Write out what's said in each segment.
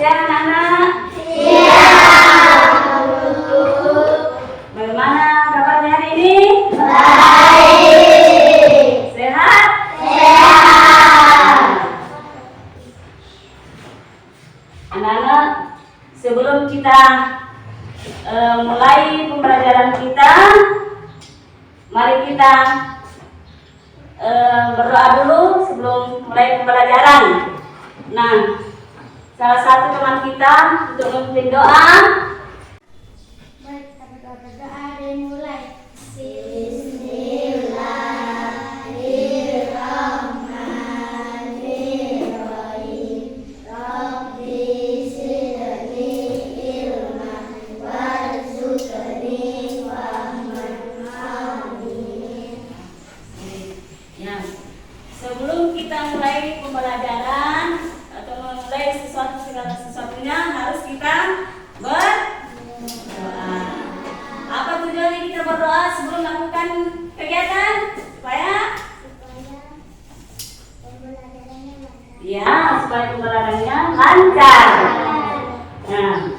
Siang anak-anak. Bagaimana kabarnya hari ini? Baik. Sehat? Sehat. Anak-anak, sebelum kita mulai pembelajaran kita, mari kita berdoa dulu sebelum mulai pembelajaran. Nah, salah satu teman kita untuk memimpin doa. Baik, kita berdoa dimulai. Bismillahirrahmanirrahim. Rabbi zidni ilman warzuqni fahman. Amin. Ya, sebelum kita mulai pembelajaran atau memulai segala sesuatunya harus kita berdoa. Apa tujuannya kita berdoa sebelum melakukan kegiatan? Supaya Pembelajarannya lancar. ya, supaya pembelajarannya lancar. Nah,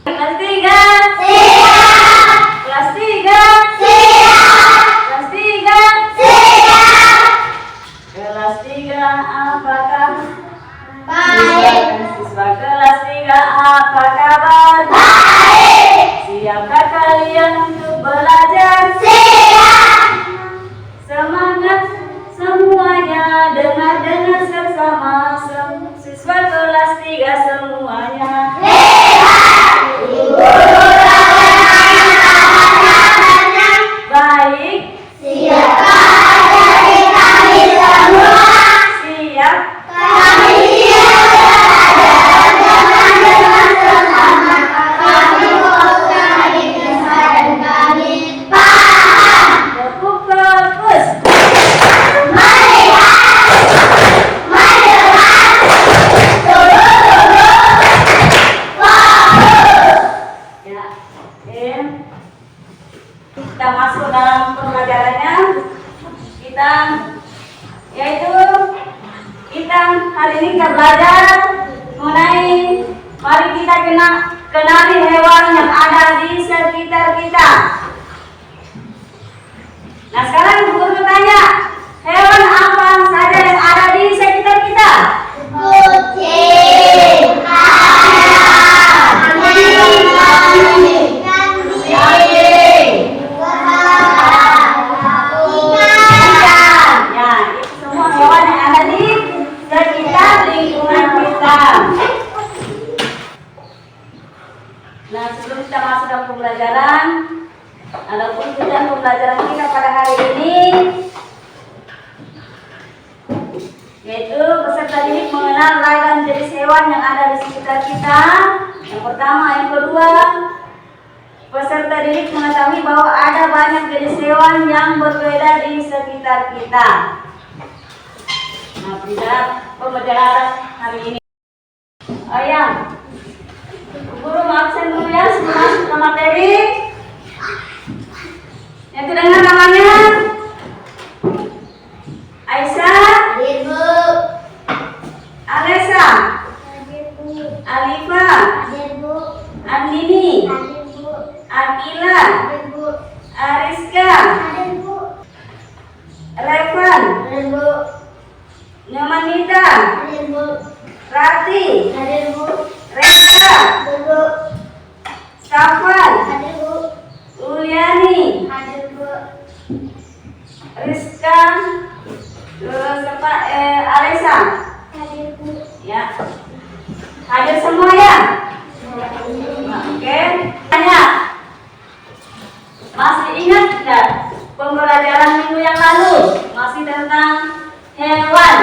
kelas 3 siap. Kelas 3 siap. Kelas 3 siap. Kelas 3 apakah? Baik. Siswa kelas 3 apa kabar? Baik. Siapkah kalian untuk belajar? Siap. Semangat semuanya, dengar bersama siswa kelas 3 semuanya. Baik. Siapkah dari kami semua? Siap. Kami siap belajar dengan semangat. Kami fokus di kesehatan kami. Paham. Fokus. Melihat. Mendengar. Dulu. Fokus. Ya. Oke. Kita masuk dalam pembelajarannya. Kita hari ini kita belajar mengenai mari kita kenali hewan yang ada di sekitar kita. Nah, sekarang guru bertanya, hewan apa saja yang ada di sekitar kita? Kucing. Ayam. Kambing. Ya, itu semua hewan yang ada di sekitar lingkungan kita. Nah, sebelum kita masuk dalam pembelajaran, adapun tujuan pembelajaran kita pada hari ini yaitu peserta didik mengenal ragam jenis hewan yang ada di sekitar kita. Yang pertama, yang kedua, peserta didik mengetahui bahwa ada banyak jenis hewan yang berbeda di sekitar kita. Nah, pada pembelajaran hari ini, guru absen dulu ya sebelum masuk ke materi. Yang kedengar namanya Aisyah, Hadir, Bu. Alesa, Hadir, Bu. Alifa, Hadir, Bu. Andini, Hadir, Bu. Akila, Hadir, Bu. Ariska, Hadir, Bu. Revan, Hadir, Bu. Nyomanita, Hadir, Bu. Rati, Hadir, Bu. Reza, Hadir, Bu. Safan, Hadir, Bu. Uliani, Hadir, Bu. Rizka, terus apa? Alesa. Hadir, Bu. Ya, hadir semua ya. Oke, tanya. Masih ingat tidak pembelajaran minggu yang lalu? Masih tentang hewan.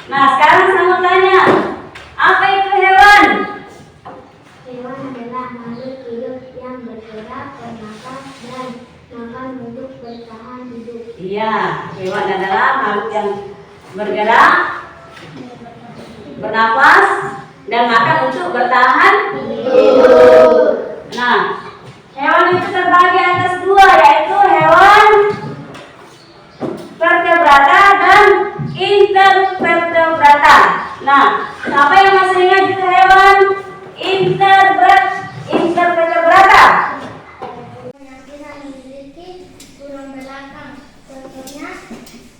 Nah, sekarang saya mau tanya, apa itu hewan? Hewan adalah makhluk hidup yang bergerak, bernafas, dan makan untuk bertahan hidup. Iya, hewan adalah makhluk yang bergerak, bernafas, dan makan untuk bertahan hidup. Nah, hewan itu terbagi atas dua, yaitu hewan vertebrata dan intervertebrata. Nah, siapa yang masih ingat itu hewan intervertebrata? Yang tidak memiliki tulang belakang, contohnya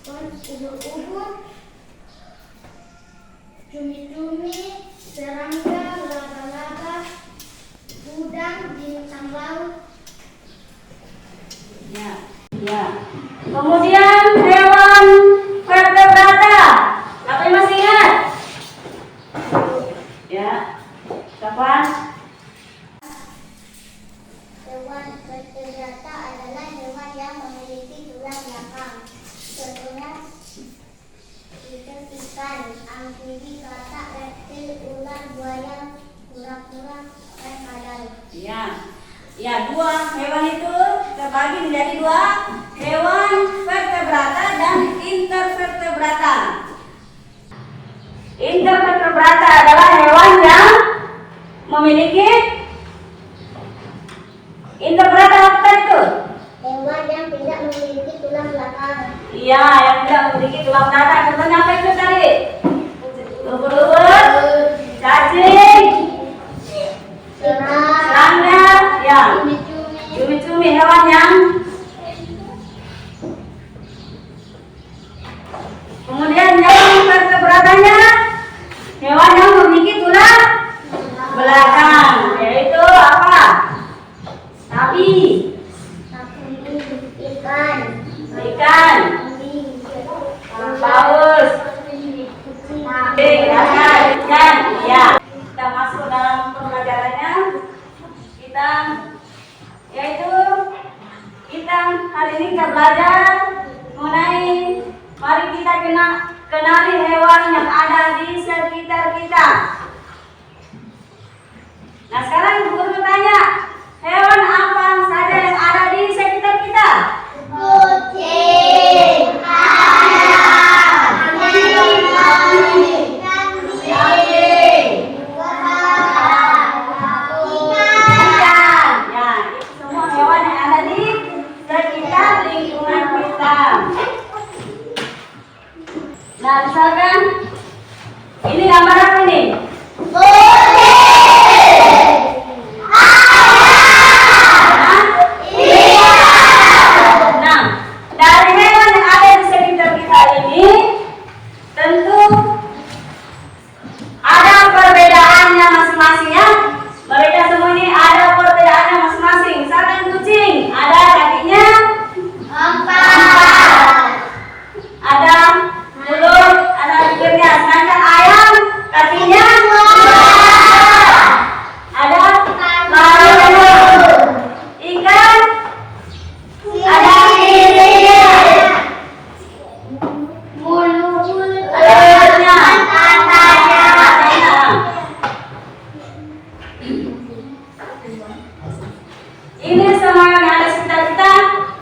ubur-ubur, cumi-cumi, serangga, laba-laba, udang, bintang laut. Ya, ya. Kemudian hewan vertebrata. Siapa yang masih ingat? Ya. Kapan? Hewan vertebrata adalah hewan yang memiliki tulang belakang. Contohnya ikan, amfibi, katak, reptil, ular, buaya, kura-kura, dan kadal. Ya. Ya, dua hewan itu terbagi menjadi dua, hewan vertebrata dan intervertebrata. Intervertebrata adalah hewan yang memiliki intervertebrata apa itu? Hewan yang tidak memiliki tulang belakang. Iya, yang tidak memiliki tulang belakang. Contohnya apa itu tadi? Ubur-ubur, cacing, serangga, ya. Cumi-cumi hewan yang kemudian hewan vertebratanya hewan yang memiliki tulang belakang, yaitu apa? Sapi, ikan, paus, ikan, ya. Kita masuk dalam pembelajarannya. Kita hari ini kita belajar mengenai mari kita kenali hewan yang ada di sekitar kita. Nah, sekarang Ibu Guru tanya, hewan apa saja yang ada di sekitar kita? Kucing, ayam, Kambing, ikan. Ya, itu semua hewan yang ada di sekitar lingkungan kita. Nah, misalkan ini gambar apa nih? Nah, dari hewan yang ada di sekitar kita ini, tentu ada perbedaannya masing-masing ya. Mereka semua ini ada perbedaannya masing-masing. Misalkan kucing, ada kakinya 4, ada mulut, ada bibirnya. Sedangkan ayam kakinya 2, ada kepalanya. Ikan ada mulutnya, matanya. Ini semua yang ada sekitar kita,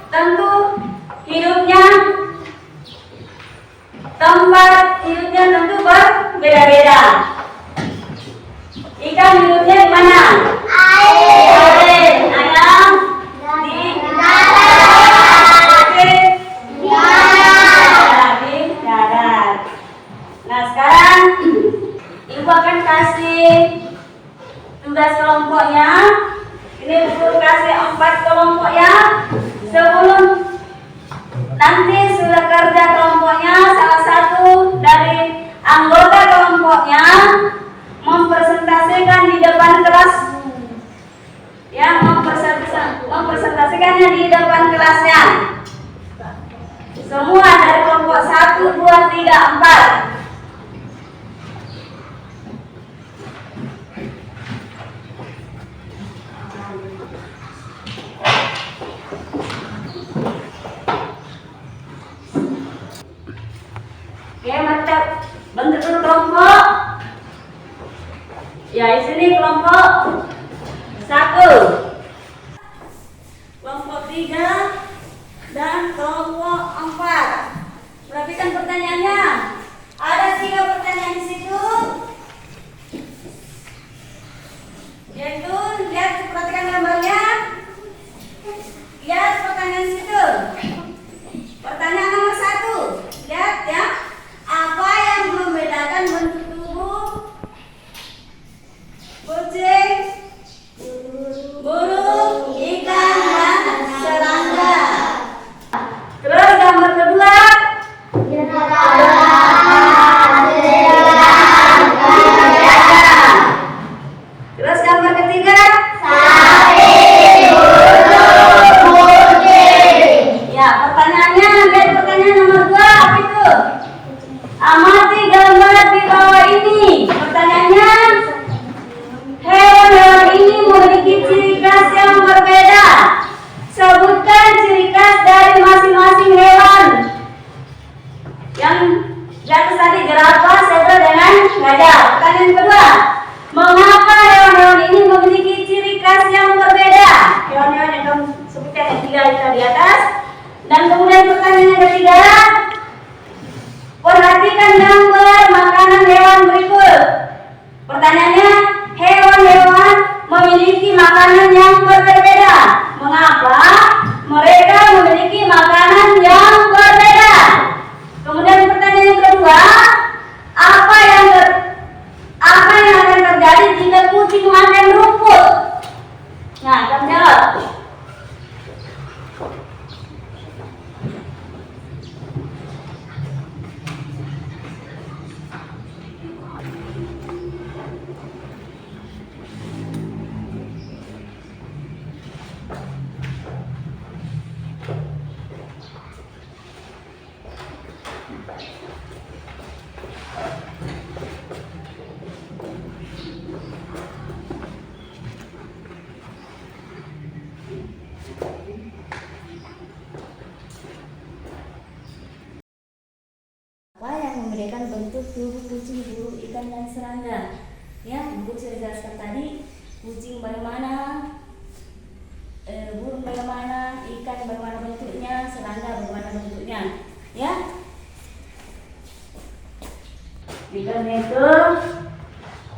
tentu hidupnya, tempat hidupnya tentu berbeda-beda. Ikan hidupnya di mana? Air. Ayam di di darat. Nah, sekarang Ibu akan kasih tugas kelompoknya. Ini Ibu kasih 4 kelompok ya. Sebelum nanti sudah kerja kelompoknya, salah satu dari anggota kelompoknya mempresentasikan di depan kelas. Ya, mempresentasikannya di depan kelasnya. Semua dari kelompok 1, 2, 3, 4. Bentuk dulu kelompok. Ya, di sini kelompok 1, kelompok 3, dan kelompok 4. Perhatikan pertanyaannya. Ada 3 pertanyaan di situ. Yaitu, lihat, perhatikan gambarnya. Lihat pertanyaan situ. Pertanyaan nomor 1. Lihat ya. Apa yang membedakan bentuk tubuh kucing, burung, ikan, dan serangga? Terus gambar kedua. Terus gambar ketiga. Ya, pertanyaannya, lihat pertanyaan nomor 2, apa itu? Amati gambar di bawah ini. Pertanyaannya, hewan-hewan ini memiliki ciri khas yang berbeda. Sebutkan ciri khas dari masing-masing hewan. Yang di atas tadi jerapah, zebra, dengan gajah. Pertanyaan kedua, mengapa hewan-hewan ini memiliki ciri khas yang berbeda? Hewan-hewan yang kamu sebutkan yang 3 itu di atas. Dan kemudian pertanyaan yang ketiga, perhatikan gambar makanan hewan berikut. Pertanyaannya, hewan-hewan memiliki makanan yang berbeda. Mengapa mereka memiliki makanan yang berbeda? Kemudian pertanyaan yang kedua, apa yang akan terjadi jika kucing makan rumput? Nah, kamu jawab. Apa yang membedakan bentuk tubuh kucing, burung, ikan, dan serangga? Ya, Ibu sudah jelaskan tadi. Kucing bagaimana, burung bagaimana, ikan bagaimana bentuknya, serangga bagaimana bentuknya. Ya. Ikan itu.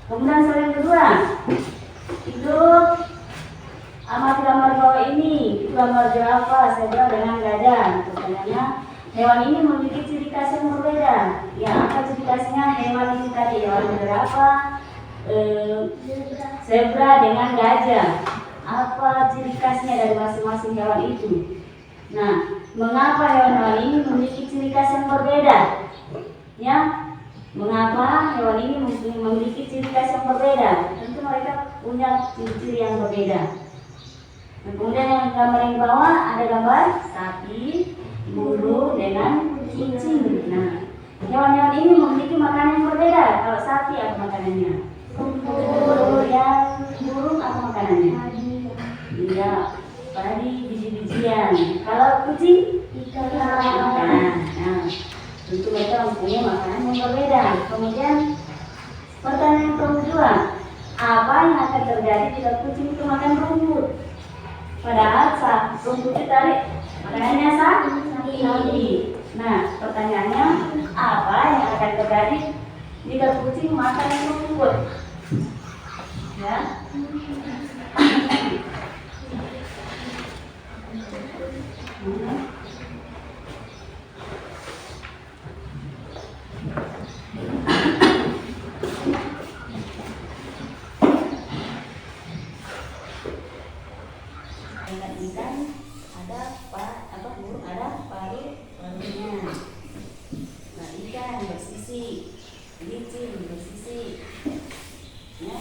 Kemudian soal yang kedua, itu amati gambar bawah ini. Itu gambar jerapah, zebra, dengan gajah. Pertanyaannya, hewan ini memiliki ciri khas yang berbeda. Ya, apa ciri khasnya hewan ini tadi? Hewan jerapah, zebra, dengan gajah. Apa ciri khasnya dari masing-masing hewan itu? Nah, mengapa hewan-hewan ini memiliki ciri khas yang berbeda? Ya, mengapa hewan ini memiliki ciri khas yang berbeda? Tentu mereka punya ciri-ciri yang berbeda. Nah, kemudian yang gambar yang bawah ada gambar sapi, burung, dengan kucing. Nah, hewan-hewan ini memiliki makanan yang berbeda. Kalau sapi apa makanannya? Burung apa makanannya? Iya, padi, biji-bijian. Kalau kucing? Ikan. Nah, tentu mereka mempunyai makanan yang berbeda. Kemudian pertanyaan kedua, apa yang akan terjadi jika kucing itu makan rumput? Padahal saat rumput itu tadi makanannya sapi. Nah, pertanyaannya, apa yang akan terjadi jika kucing makan rumput? Ya. Ikan ada burung ada paruhnya. Nah, ikan bersisi, licin bersisi. Ya.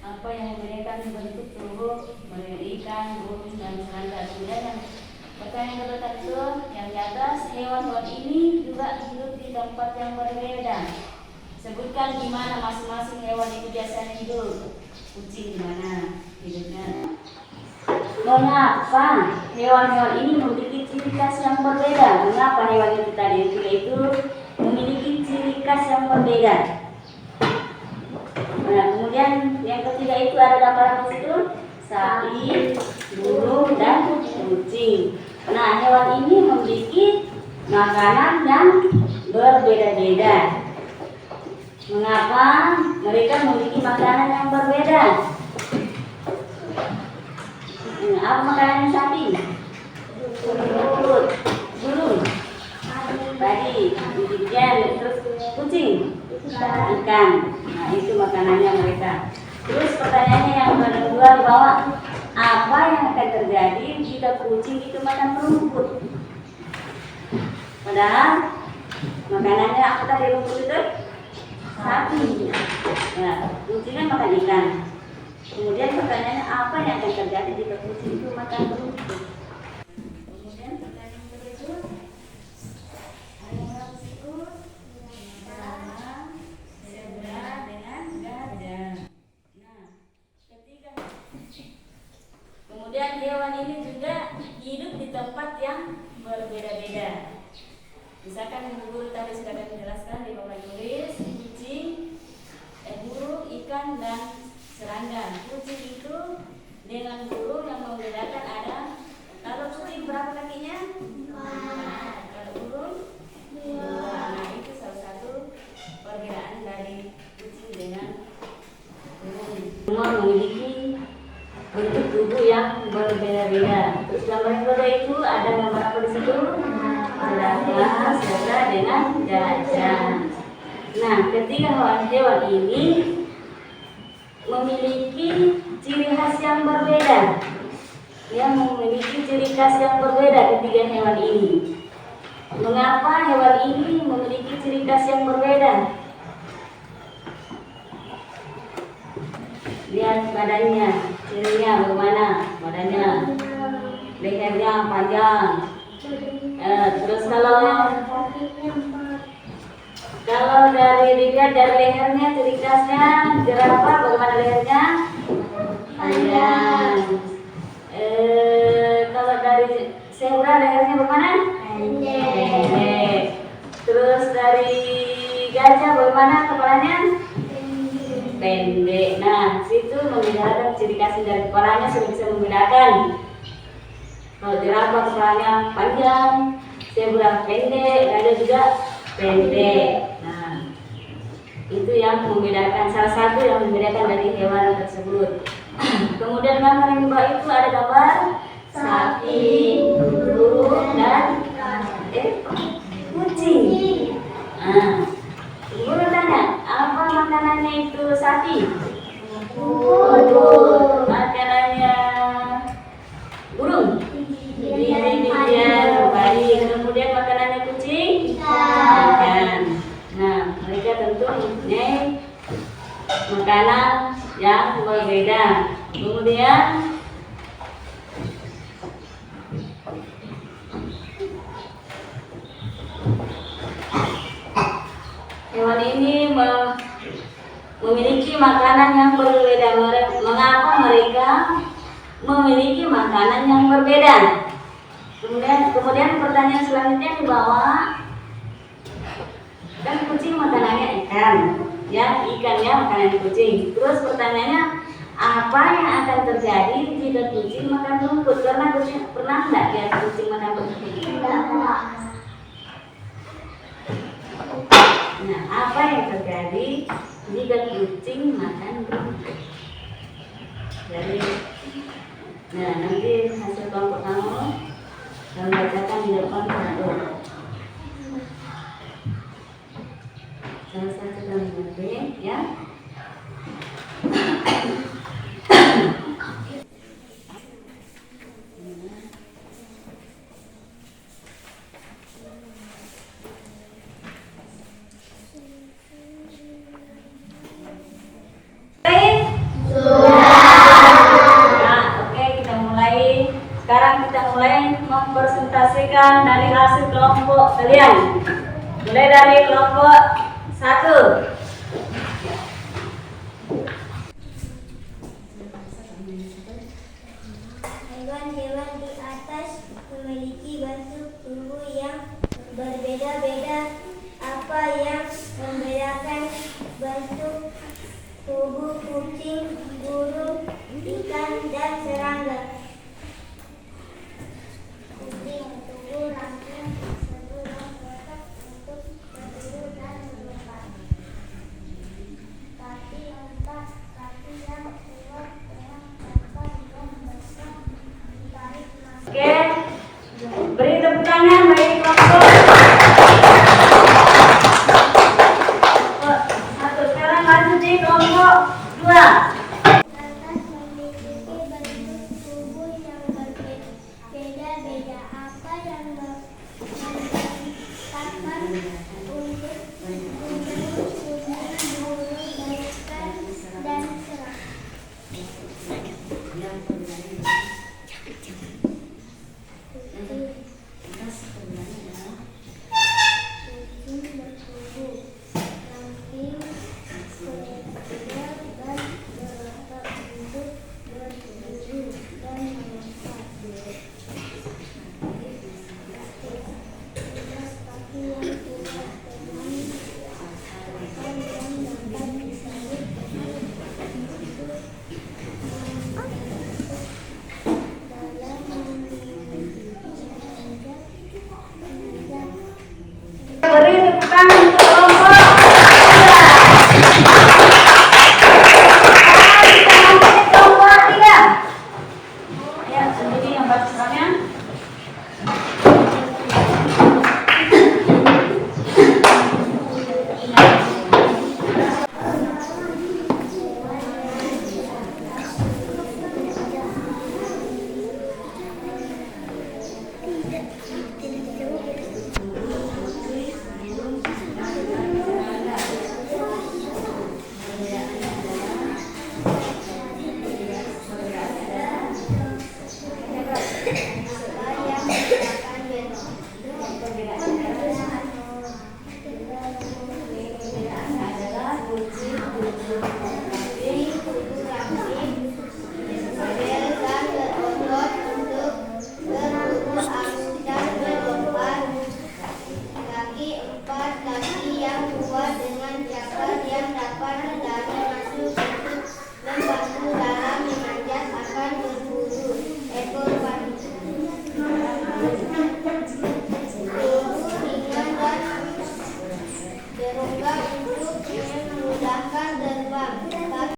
Apa yang membedakan bentuk tubuh ikan, burung, dan serangga? Kemudian yang pertanyaan kedua itu yang di atas, hewan-hewan ini juga hidup di tempat yang berbeda. Sebutkan di mana masing-masing hewan itu biasanya hidup. Kucing di mana hidupnya? Mengapa hewan-hewan ini memiliki ciri khas yang berbeda? Mengapa hewan itu tadi itu memiliki ciri khas yang berbeda? Nah, kemudian yang ketiga itu ada gambaran di situ, sapi, burung, dan kucing. Nah, hewan ini memiliki makanan yang berbeda-beda. Mengapa mereka memiliki makanan yang berbeda? Apa makanannya sapi? Burung, padi, ikan, terus kucing, ikan. Nah, itu makanannya mereka. Terus pertanyaannya yang kedua di bawah, apa yang akan terjadi jika kucing itu makan rumput? Padahal makanannya apa tadi rumput itu? Sapi. Nah, kucing kan makan ikan. Kemudian pertanyaannya apa yang akan terjadi jika kucing itu makan rumput? Kemudian pertanyaan berikut, hewan tersebut sama zebra dengan gajah. Nah, ketiga. Kemudian hewan ini juga hidup di tempat yang berbeda-beda. Misalkan guru tadi sudah menjelaskan di bawah tulis kucing, burung, ikan, dan serangga. Kucing itu dengan burung yang membedakan ada, kalau kucing berapa kakinya? 4. Kalau burung 2. Nah, itu salah satu perbedaan dari kucing dengan burung. Semua memiliki bentuk tubuh yang berbeda-beda. Terus gambar yang kedua itu ada gambar apa di situ? Serangga, zebra dengan gajah. Nah, ketiga hewan ini memiliki ciri khas yang berbeda. Yang memiliki ciri khas yang berbeda ketiga hewan ini. Mengapa hewan ini memiliki ciri khas yang berbeda? Lihat badannya, cirinya bagaimana? Badannya, lehernya panjang. Terus kalau dari dilihat dari lehernya, ciri khasnya jerapah bagaimana lehernya? Panjang. Kalau dari zebra lehernya bagaimana? Pendek. Terus dari gajah bagaimana kepalanya? Pendek. Nah, situ membedakan ciri khas dari kepalanya sudah bisa membedakan. Kalau jerapah kepalanya panjang, zebra pendek, gajah juga pendek. Nah, itu yang membedakan, salah satu yang membedakan dari hewan tersebut. Kemudian gambar yang bawah itu ada gambar sapi, burung, dan kucing. Nah, guru tanya, apa makanannya itu sapi? Makanannya burung? Kemudian makanannya kucing? Ikan. Nah, mereka tentu mempunyai makanan yang berbeda. Kemudian hewan ini memiliki makanan yang berbeda. Mengapa mereka memiliki makanan yang berbeda? Kemudian pertanyaan selanjutnya di bawah, kan kucing makanannya ikan, ya ikannya makanan kucing. Terus pertanyaannya, apa yang akan terjadi jika kucing makan rumput? Karena kucing pernah nggak lihat kucing makan rumput? Nah, apa yang terjadi jika kucing makan rumput? Jadi, nah nanti hasil kelompok kamu bacakan di depan satu. Salah satu gambar ya. Sekarang kita mulai mempresentasikan dari hasil kelompok kalian. Mulai dari kelompok 1. Hewan-hewan di atas memiliki bentuk tubuh yang berbeda-beda. Apa yang membedakan bentuk tubuh kucing, burung, ikan, dan serangga? Kucing tubuh ramping, berulang kotak untuk berburu dan melompat. Kaki empat, kaki yang kuat dengan tepat dan besar ditarik masuk. Oke, beri tepuk tangan bagi kelompok satu. Sekarang lanjut di kelompok 2. Lantas memiliki bentuk tubuh yang berbeda-beda. Apa yang membedakan untuk kucing, burung, ikan, dan serangga? Kucing bertubuh ramping, fleksibel, dan berotot untuk berburu dan melompat. Kaki yang kuat dengan tekan yang dapat ditarik untuk dalam Beri tepuk tangan untuk kelompok 2. Kita lanjut di kelompok 3. Ya, sendiri yang baca soalnya.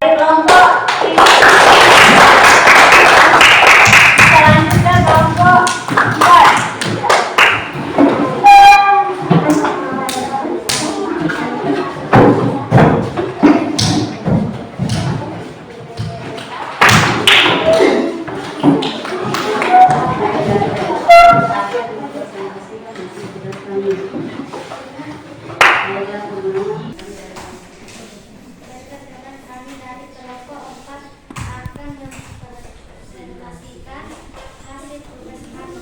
Kelompok 3. Kita lanjutkan kelompok 4. Kami dari kelompok 4 akan mempresentasikan hasil tugas kami.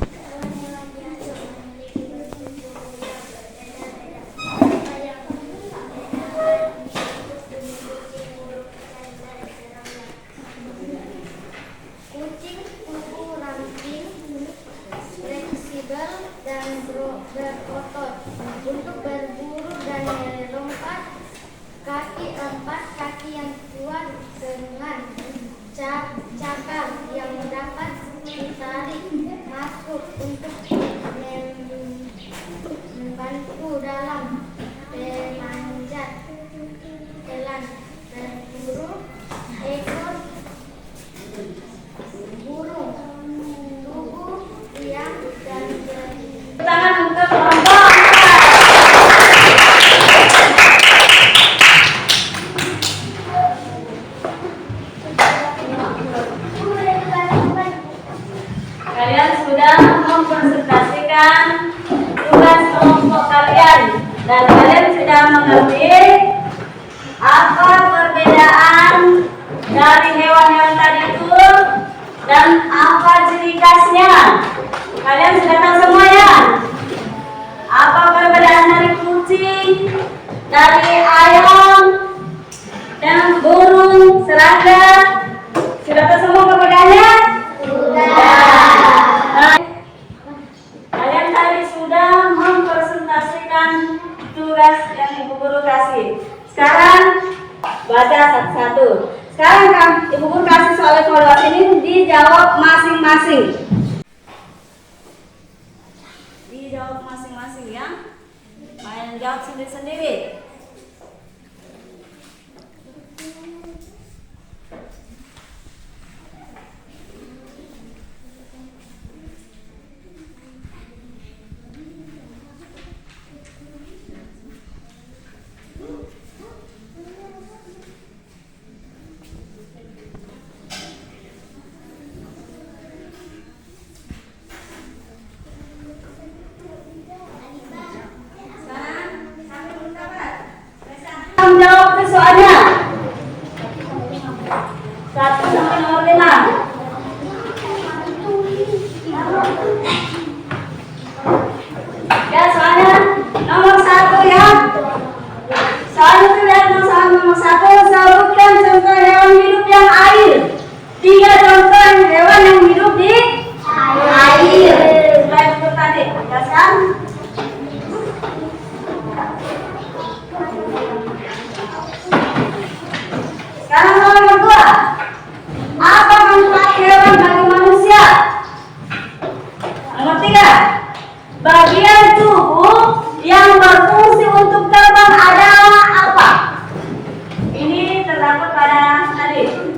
Hewan-hewan yang memiliki bentuk tubuh yang berbeda-beda. Apa yang membedakan bentuk tubuh kucing, burung, ikan, dan serangga? Kucing tubuh ramping, fleksibel, dan berotot untuk berburu dan melompat. Kaki empat, kaki yang kuat dengan cakar yang dapat ditarik masuk untuk membantu dalam memanjat, telan, berburu. Ekor burung, tubuh riang dan Tangan untuk kelompok 4. Kalian sudah mempresentasikan tugas kelompok kalian dan kalian sudah mengerti apa perbedaan dari hewan-hewan tadi itu dan apa ciri khasnya. Kalian sudah tahu semua ya? Apa perbedaan dari kucing, dari ayam, dan burung, serangga? Sudah tahu semua perbedaan? Ibu Guru kasih soal evaluasi ini dijawab masing-masing. Dijawab masing-masing ya. Main jawab sendiri-sendiri. Jawab ke soalnya 1 sampai nomor 5. Ya soalnya nomor 1 ya. Soalnya itu lihat nomor 1, sebutkan contoh hewan hidup yang air. 3 contoh hewan yang hidup di air. Slide itu tadi, jelaskan. Sekarang nomor 2. Apa manfaat hewan bagi manusia? Nomor 3. Bagian tubuh yang berfungsi untuk terbang adalah apa? Ini terdapat pada tadi.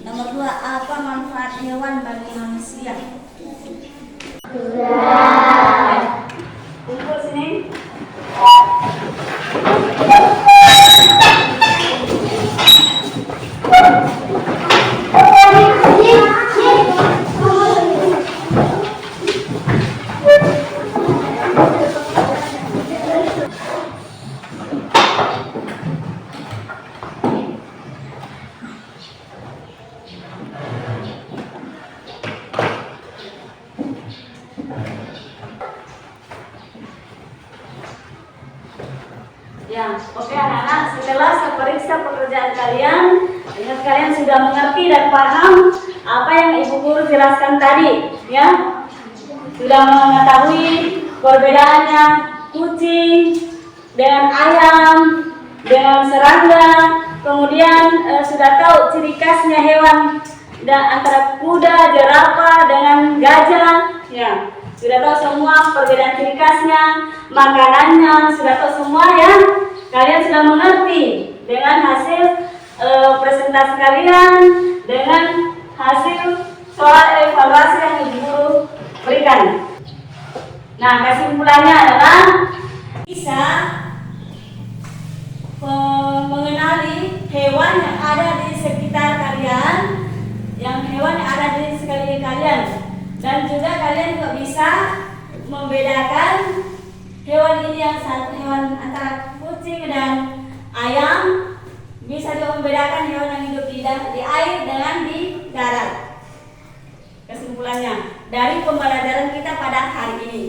Nomor 2, apa manfaat hewan bagi manusia? Kumpul sini. Ya, oke anak-anak, setelah saya periksa pekerjaan kalian, ingat kalian sudah mengerti dan paham apa yang Ibu Guru jelaskan tadi, ya? Sudah mengetahui perbedaannya kucing dengan ayam, dengan serangga, kemudian sudah tahu ciri khasnya hewan antara kuda, jerapah dengan gajah, ya. Sudah tahu semua perbedaan ciri khasnya, makanannya, sudah tahu semua ya. Kalian sudah mengerti dengan hasil presentasi kalian, dengan hasil soal evaluasi yang Ibu Guru berikan. Nah, kesimpulannya adalah bisa mengenali hewan yang ada di sekitar kalian, hewan yang ada di sekeliling kalian. Dan juga kalian juga bisa membedakan hewan ini yang satu hewan antara kucing dan ayam, bisa juga membedakan hewan yang hidup di air dengan di darat. Kesimpulannya dari pembelajaran kita pada hari ini.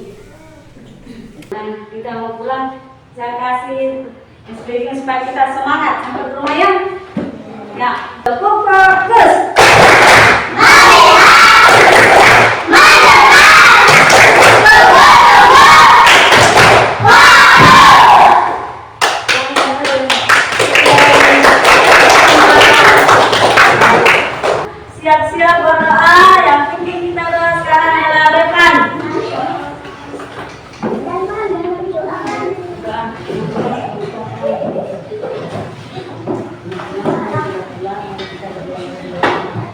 Dan kita mau pulang, saya kasih inspirasi supaya kita semangat sampai rumah ya. Ya, fokus. Siap-siap berdoa, yang penting kita doa sekarang adalah rekan.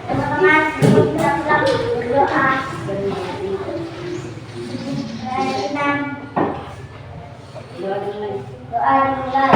Teman-teman, kita pulang berdoa. Doa dimulai.